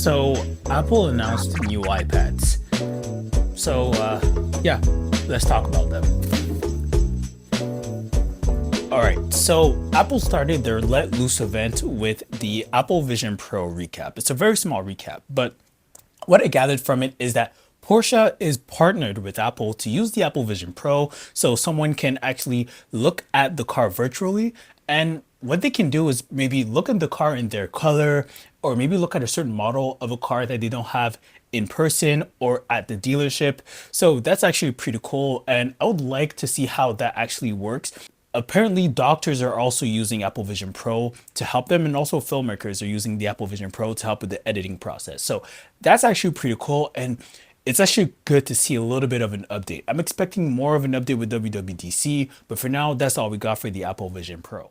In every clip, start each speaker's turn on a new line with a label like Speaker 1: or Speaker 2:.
Speaker 1: So Apple announced new iPads. So yeah, let's talk about them. All right, so Apple started their Let Loose event with the Apple Vision Pro recap. It's a very small recap, but what I gathered from it is that Porsche is partnered with Apple to use the Apple Vision Pro so someone can actually look at the car virtually. And what they can do is maybe look at the car in their color, or maybe look at a certain model of a car that they don't have in person or at the dealership. So that's actually pretty cool. And I would like to see how that actually works. Apparently, doctors are also using Apple Vision Pro to help them, and also filmmakers are using the Apple Vision Pro to help with the editing process. So that's actually pretty cool, and it's actually good to see a little bit of an update. I'm expecting more of an update with WWDC, but for now, that's all we got for the Apple Vision Pro.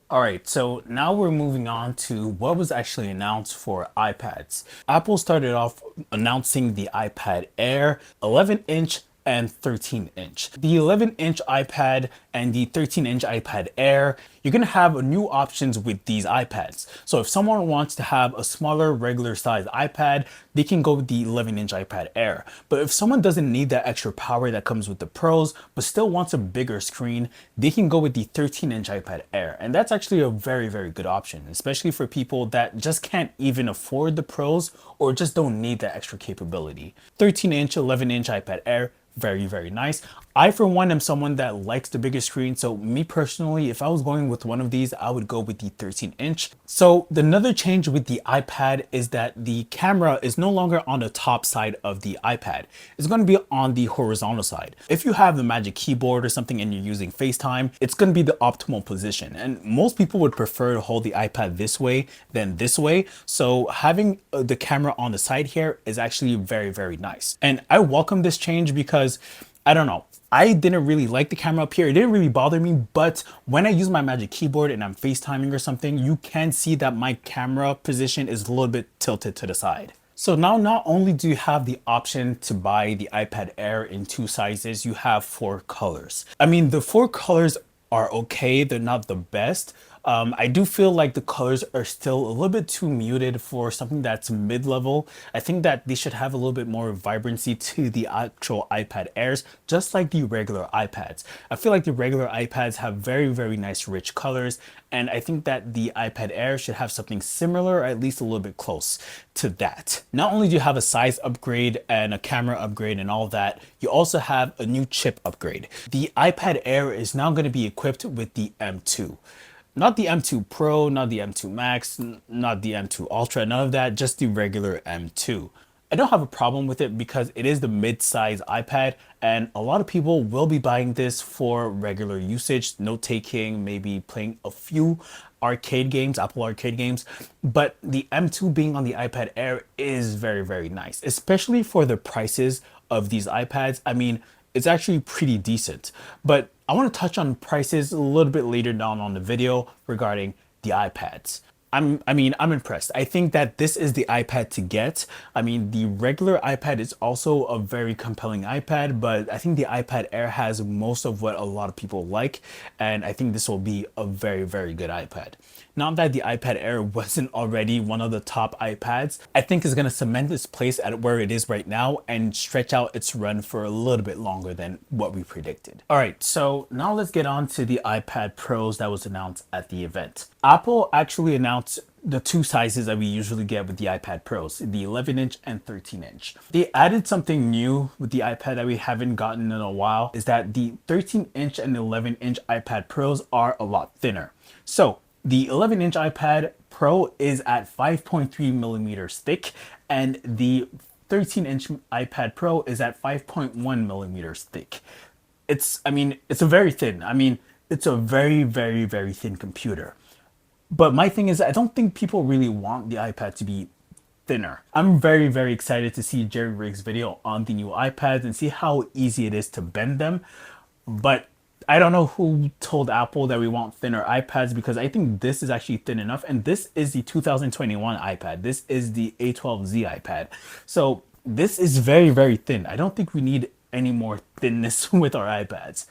Speaker 1: All right, so now we're moving on to what was actually announced for iPads. Apple started off announcing the iPad Air, 11-inch and 13-inch. The 11-inch iPad and the 13-inch iPad Air, you're gonna have new options with these iPads. So if someone wants to have a smaller regular size iPad, they can go with the 11-inch iPad Air. But if someone doesn't need that extra power that comes with the Pros, but still wants a bigger screen, they can go with the 13-inch iPad Air. And that's actually a very, very good option, especially for people that just can't even afford the Pros or just don't need that extra capability. 13-inch, 11-inch iPad Air, very, very nice. I, for one, am someone that likes the bigger screen. So me personally, if I was going with one of these, I would go with the 13-inch. So another change with the iPad is that the camera is no longer on the top side of the iPad. It's going to be on the horizontal side. If you have the Magic Keyboard or something and you're using FaceTime, it's going to be the optimal position. And most people would prefer to hold the iPad this way than this way. So having the camera on the side here is actually very, very nice. And I welcome this change because I don't know, I didn't really like the camera up here. It didn't really bother me, but when I use my Magic Keyboard and I'm FaceTiming or something, you can see that my camera position is a little bit tilted to the side. So now not only do you have the option to buy the iPad Air in two sizes, you have four colors. I mean, the four colors are okay, they're not the best. I do feel like the colors are still a little bit too muted for something that's mid-level. I think that they should have a little bit more vibrancy to the actual iPad Airs, just like the regular iPads. I feel like the regular iPads have very, very nice rich colors, and I think that the iPad Air should have something similar, or at least a little bit close to that. Not only do you have a size upgrade and a camera upgrade and all that, you also have a new chip upgrade. The iPad Air is now going to be equipped with the M2. Not the M2 Pro, not the M2 Max, not the M2 Ultra, none of that, just the regular M2. I don't have a problem with it because it is the mid-size iPad, and a lot of people will be buying this for regular usage, note-taking, maybe playing a few arcade games, Apple arcade games. But the M2 being on the iPad Air is very, very nice, especially for the prices of these iPads. I mean, it's actually pretty decent. But I want to touch on prices a little bit later down on the video regarding the iPads. I'm impressed. I think that this is the iPad to get. I mean, the regular iPad is also a very compelling iPad, but I think the iPad Air has most of what a lot of people like, and I think this will be a very, very good iPad. Not that the iPad Air wasn't already one of the top iPads, I think it's going to cement its place at where it is right now and stretch out its run for a little bit longer than what we predicted. All right, so now let's get on to the iPad Pros that was announced at the event. Apple actually announced the two sizes that we usually get with the iPad Pros, the 11-inch and 13-inch. They added something new with the iPad that we haven't gotten in a while, is that the 13-inch and 11-inch iPad Pros are a lot thinner. So the 11-inch iPad Pro is at 5.3 millimeters thick, and the 13-inch iPad Pro is at 5.1 millimeters thick. It's a very thin. It's a very, very, very thin computer. But my thing is, I don't think people really want the iPad to be thinner. I'm very, very excited to see Jerry Riggs' video on the new iPads and see how easy it is to bend them. But I don't know who told Apple that we want thinner iPads, because I think this is actually thin enough. And this is the 2021 iPad. This is the A12Z iPad. So this is very, very thin. I don't think we need any more thinness with our iPads.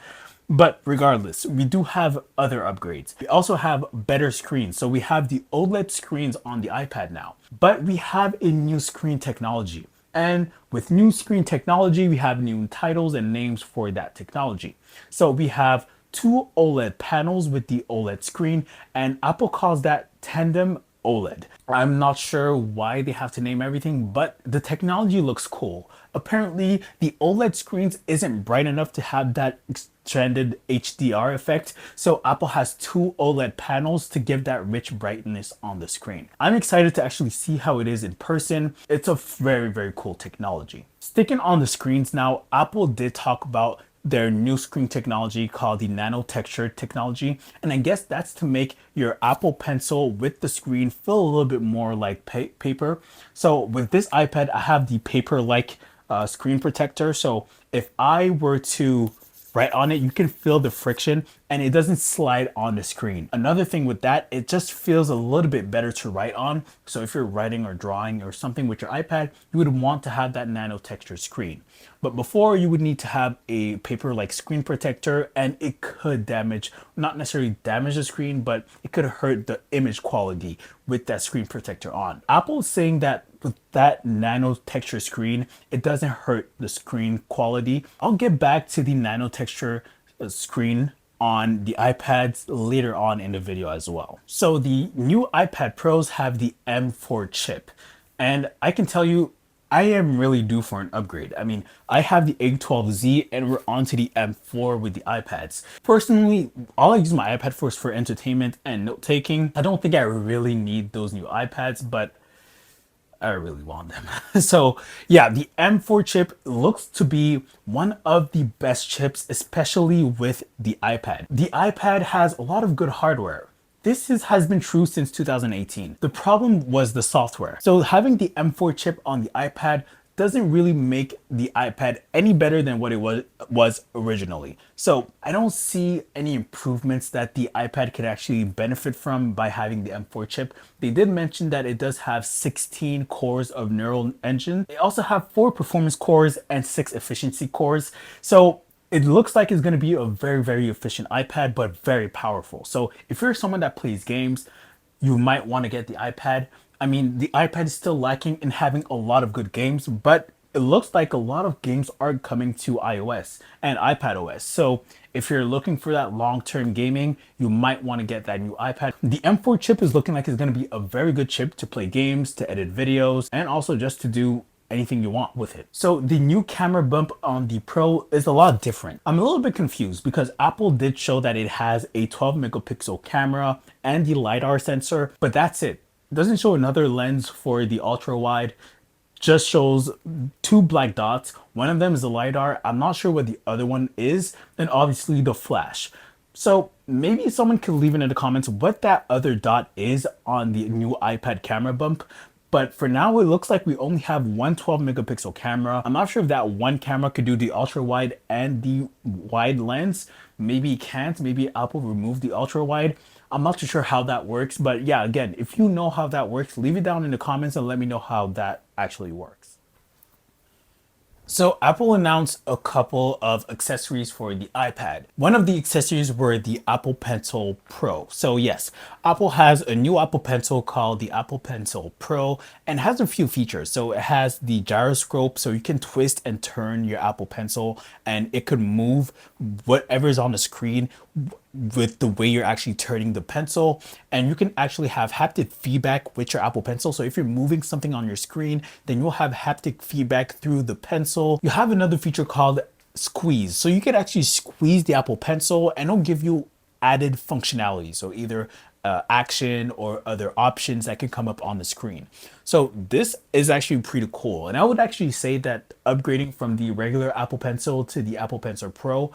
Speaker 1: But regardless, we do have other upgrades. We also have better screens. So we have the OLED screens on the iPad now, but we have a new screen technology. And with new screen technology, we have new titles and names for that technology. So we have two OLED panels with the OLED screen, and Apple calls that tandem OLED. I'm not sure why they have to name everything, but the technology looks cool. Apparently, the OLED screens isn't bright enough to have that extended HDR effect, so Apple has two OLED panels to give that rich brightness on the screen. I'm excited to actually see how it is in person. It's a very, very cool technology. Sticking on the screens now, Apple did talk about their new screen technology called the nano texture technology, and I guess that's to make your Apple Pencil with the screen feel a little bit more like paper. So with this iPad, I have the paper-like screen protector, so if I were to write on it, you can feel the friction and it doesn't slide on the screen. Another thing with that, it just feels a little bit better to write on. So if you're writing or drawing or something with your iPad, you would want to have that nano texture screen. But before, you would need to have a paper-like screen protector, and it could damage, not necessarily damage the screen, but it could hurt the image quality with that screen protector on. Apple is saying that with that nano texture screen, it doesn't hurt the screen quality. I'll get back to the nano texture screen on the iPads later on in the video as well. So the new iPad Pros have the M4 chip, and I can tell you, I am really due for an upgrade. I mean, I have the A12Z and we're on to the M4 with the iPads. Personally, all I use my iPad for is for entertainment and note taking. I don't think I really need those new iPads, but I really want them. So yeah, the M4 chip looks to be one of the best chips, especially with the iPad. The iPad has a lot of good hardware. Has been true since 2018. The problem was the software. So having the M4 chip on the iPad doesn't really make the iPad any better than what it was originally. So I don't see any improvements that the iPad could actually benefit from by having the M4 chip. They did mention that it does have 16 cores of neural engine. They also have 4 performance cores and 6 efficiency cores. So it looks like it's going to be a very, very efficient iPad, but very powerful. So if you're someone that plays games, you might want to get the iPad. I mean, the iPad is still lacking in having a lot of good games, but it looks like a lot of games are coming to iOS and iPadOS. So if you're looking for that long-term gaming, you might want to get that new iPad. The M4 chip is looking like it's going to be a very good chip to play games, to edit videos, and also just to do anything you want with it. So the new camera bump on the Pro is a lot different. I'm a little bit confused because Apple did show that it has a 12 megapixel camera and the LiDAR sensor, but that's it. It doesn't show another lens for the ultra wide, just shows 2 black dots. One of them is the LiDAR. I'm not sure what the other one is, and obviously the flash. So maybe someone could leave it in the comments what that other dot is on the new iPad camera bump. But for now, it looks like we only have one 12 megapixel camera. I'm not sure if that one camera could do the ultra wide and the wide lens. Maybe it can't. Maybe Apple removed the ultra wide. I'm not too sure how that works. But yeah, again, if you know how that works, leave it down in the comments and let me know how that actually works. So Apple announced a couple of accessories for the iPad. One of the accessories were the Apple Pencil Pro. So yes, Apple has a new Apple Pencil called the Apple Pencil Pro and has a few features. So it has the gyroscope, so you can twist and turn your Apple Pencil and it could move whatever's on the screen with the way you're actually turning the pencil, and you can actually have haptic feedback with your Apple Pencil. So if you're moving something on your screen, then you'll have haptic feedback through the pencil. You have another feature called squeeze. So you can actually squeeze the Apple Pencil and it'll give you added functionality. So either action or other options that can come up on the screen. So this is actually pretty cool. And I would actually say that upgrading from the regular Apple Pencil to the Apple Pencil Pro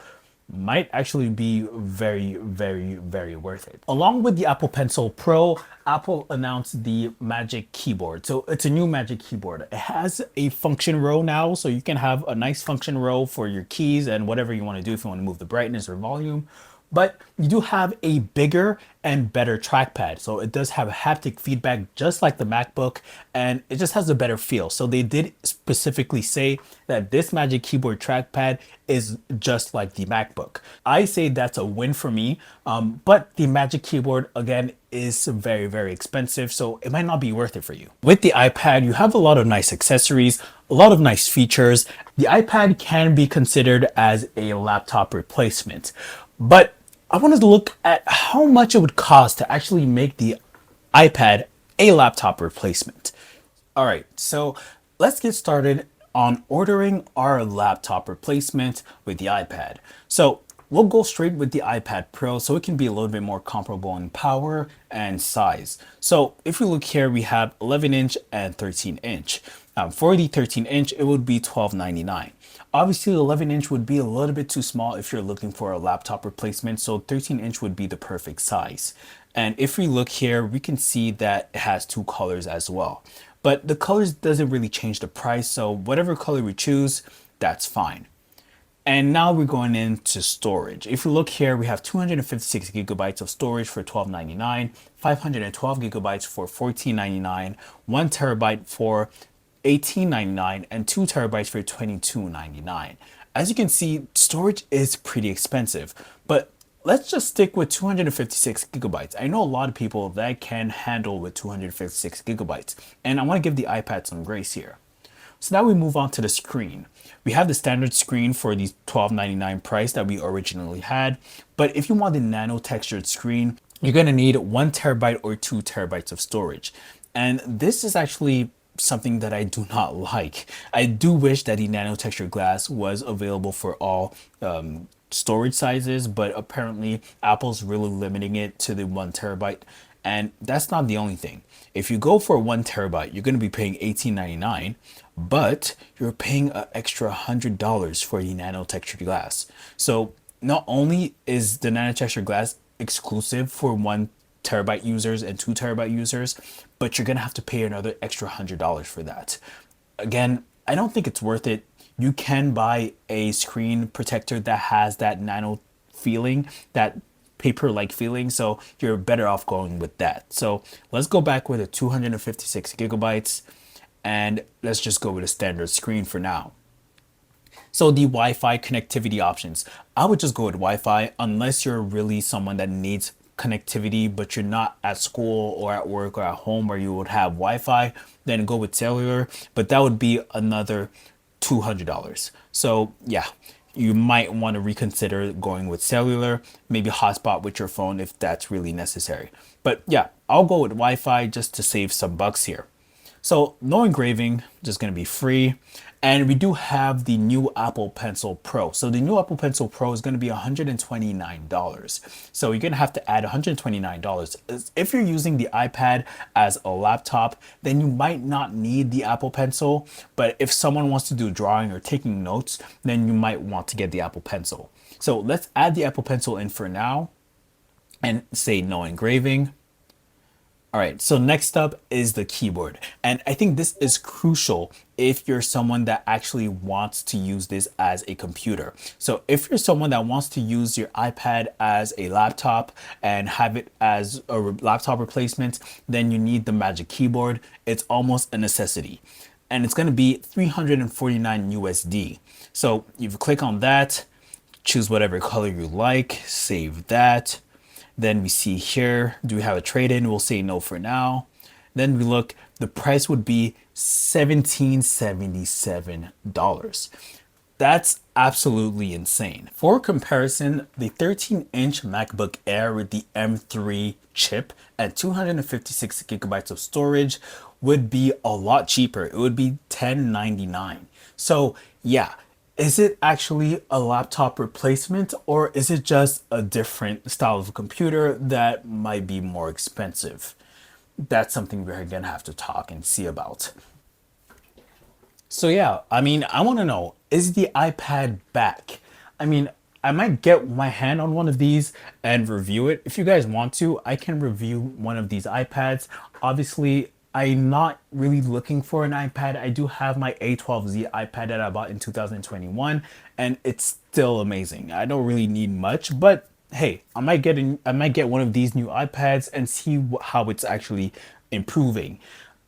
Speaker 1: might actually be very, very, very worth it. Along with the Apple Pencil Pro, Apple announced the Magic Keyboard. So it's a new Magic Keyboard. It has a function row now, so you can have a nice function row for your keys and whatever you want to do if you want to move the brightness or volume. But you do have a bigger and better trackpad. So it does have haptic feedback just like the MacBook, and it just has a better feel. So they did specifically say that this Magic Keyboard trackpad is just like the MacBook. I say that's a win for me, but the Magic Keyboard, again, is very, very expensive, so it might not be worth it for you. With the iPad, you have a lot of nice accessories, a lot of nice features. The iPad can be considered as a laptop replacement, but I wanted to look at how much it would cost to actually make the iPad a laptop replacement. All right, so let's get started on ordering our laptop replacement with the iPad. So we'll go straight with the iPad Pro so it can be a little bit more comparable in power and size. So if we look here, we have 11 inch and 13 inch. For the 13 inch, it would be $12.99. Obviously, 11 inch would be a little bit too small if you're looking for a laptop replacement, so 13 inch would be the perfect size. And if we look here, we can see that it has two colors as well. But the colors doesn't really change the price, so whatever color we choose, that's fine. And now we're going into storage. If you look here, we have 256 gigabytes of storage for $12.99, 512 gigabytes for $14.99, 1 terabyte for $18.99, and 2 terabytes for $22.99. As you can see, storage is pretty expensive, but let's just stick with 256 gigabytes. I know a lot of people that can handle with 256 gigabytes, and I want to give the iPad some grace here. So now we move on to the screen. We have the standard screen for the $12.99 price that we originally had, but if you want the nano textured screen, you're going to need 1 terabyte or 2 terabytes of storage. And this is actually something that I do not like. I do wish that the nano textured glass was available for all storage sizes, but apparently Apple's really limiting it to the 1 terabyte. And that's not the only thing. If you go for 1 terabyte, you're going to be paying $18.99, but you're paying an extra $100 for the nano textured glass. So not only is the nano textured glass exclusive for 1 terabyte users and 2 terabyte users, but you're going to have to pay another extra $100 for that. Again, I don't think it's worth it. You can buy a screen protector that has that nano feeling, that paper-like feeling, so you're better off going with that. So let's go back with a 256 gigabytes, and let's just go with a standard screen for now. So the Wi-Fi connectivity options, I would just go with Wi-Fi unless you're really someone that needs connectivity, but you're not at school or at work or at home where you would have Wi-Fi, then go with cellular, but that would be another $200. So yeah, you might want to reconsider going with cellular, maybe hotspot with your phone if that's really necessary. But yeah, I'll go with Wi-Fi just to save some bucks here. So no engraving, just going to be free. And we do have the new Apple Pencil Pro. So the new Apple Pencil Pro is going to be $129. So you're going to have to add $129. If you're using the iPad as a laptop, then you might not need the Apple Pencil. But if someone wants to do drawing or taking notes, then you might want to get the Apple Pencil. So let's add the Apple Pencil in for now and say no engraving. All right, so next up is the keyboard. And I think this is crucial if you're someone that actually wants to use this as a computer. So if you're someone that wants to use your iPad as a laptop and have it as a laptop replacement, then you need the Magic Keyboard. It's almost a necessity. And it's going to be $349 USD. So you click on that, choose whatever color you like, save that. Then we see here, do we have a trade-in? We'll say no for now. Then we look, the price would be $1,777. That's absolutely insane. For comparison, the 13-inch MacBook Air with the M3 chip and 256 gigabytes of storage would be a lot cheaper. It would be $1099. So yeah, is it actually a laptop replacement, or is it just a different style of computer that might be more expensive? That's something we're gonna have to talk and see about. So yeah, I mean, I want to know, is the iPad back? I mean, I might get my hand on one of these and review it. If you guys want to, I can review one of these iPads. Obviously, I'm not really looking for an iPad. I do have my A12Z iPad that I bought in 2021, and it's still amazing. I don't really need much, but hey, I might get one of these new iPads and see how it's actually improving.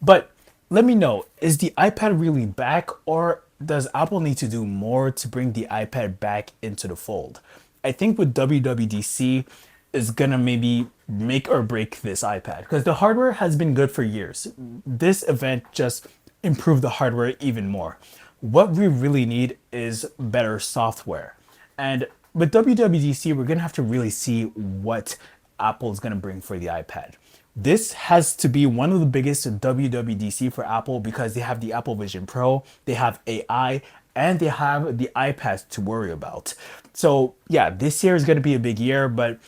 Speaker 1: But let me know, is the iPad really back, or does Apple need to do more to bring the iPad back into the fold? I think with WWDC is gonna maybe make or break this iPad because the hardware has been good for years. This event just improved the hardware even more. What we really need is better software. And with WWDC, we're gonna have to really see what Apple is gonna bring for the iPad. This has to be one of the biggest WWDC for Apple because they have the Apple Vision Pro, they have AI, and they have the iPad to worry about. So yeah, this year is going to be a big year, but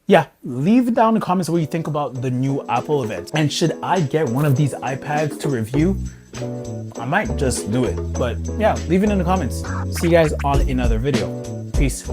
Speaker 1: yeah, leave it down in the comments what you think about the new Apple event. And should I get one of these iPads to review? I might just do it, but yeah, leave it in the comments. See you guys on another video. Peace.